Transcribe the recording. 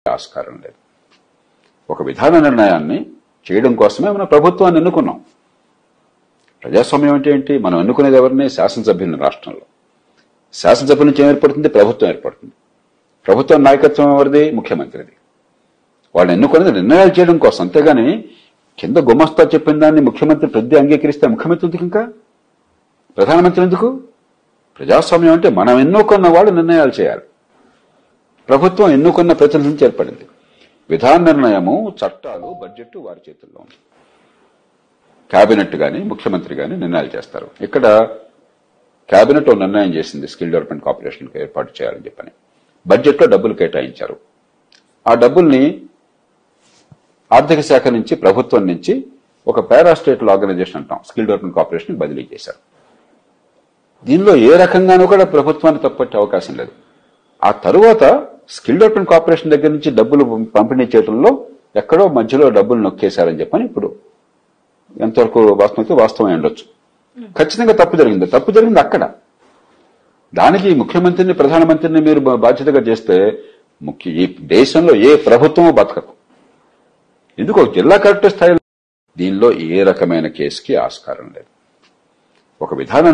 ఆస్కారం లేదు. ఒక విధాన నిర్ణయాన్ని చేయడం కోసమే మనం ప్రభుత్వాన్ని ఎన్నుకున్నాం. ప్రజాస్వామ్యం అంటే ఏంటి? మనం ఎన్నుకునేది ఎవరిని? శాసనసభ్యుని. రాష్ట్రంలో శాసనసభ్యుల నుంచి ఏర్పడుతుంది? ప్రభుత్వం ఏర్పడుతుంది. ప్రభుత్వం నాయకత్వం ఎవరిది? ముఖ్యమంత్రిది. వాళ్ళు ఎన్నుకునేది నిర్ణయాలు చేయడం కోసం, అంతేగాని కింద గుమస్తా చెప్పిన దాన్ని ముఖ్యమంత్రి ప్రతి అంగీకరిస్తే ముఖ్యమంత్రి ఎందుకు, ఇంకా ప్రధానమంత్రి ఎందుకు? ప్రజాస్వామ్యం అంటే మనం ఎన్నుకున్న వాళ్ళు నిర్ణయాలు చేయాలి. ప్రభుత్వం ఎన్నుకున్న ప్రతినిధుల నుంచి ఏర్పడింది. విధాన నిర్ణయము, చట్టాలు, బడ్జెట్ వారి చేతుల్లో ఉంది. కేబినెట్ గాని ముఖ్యమంత్రి గాని నిర్ణయాలు చేస్తారు. ఇక్కడ కేబినెట్ నిర్ణయం చేసింది స్కిల్ డెవలప్మెంట్ కార్పొరేషన్ ఏర్పాటు చేయాలని చెప్పని. బడ్జెట్ లో డబ్బులు కేటాయించారు. ఆ డబ్బుల్ని ఆర్థిక శాఖ నుంచి, ప్రభుత్వం నుంచి ఒక పారాస్టేటల్ ఆర్గనైజేషన్ అంటాం, స్కిల్ డెవలప్మెంట్ కార్పొరేషన్ బదిలీ చేశారు. దీనిలో ఏ రకంగానూ కూడా ప్రభుత్వాన్ని తప్పట్టే అవకాశం లేదు. ఆ తరువాత స్కిల్ డెవలప్మెంట్ కార్పొరేషన్ దగ్గర నుంచి డబ్బులు పంపిణీ చేయడంలో ఎక్కడో మధ్యలో డబ్బులు నొక్కేశారని చెప్పని ఇప్పుడు ఎంతవరకు వాస్తవమై ఉండొచ్చు. ఖచ్చితంగా తప్పు జరిగింది అక్కడ. దానికి ముఖ్యమంత్రిని, ప్రధానమంత్రిని మీరు బాధ్యతగా చేస్తే ఈ దేశంలో ఏ ప్రభుత్వమో బతకదు. ఎందుకు జిల్లా కలెక్టర్ స్థాయిలో దీనిలో ఏ రకమైన కేసుకి ఆస్కారం లేదు. ఒక విధానం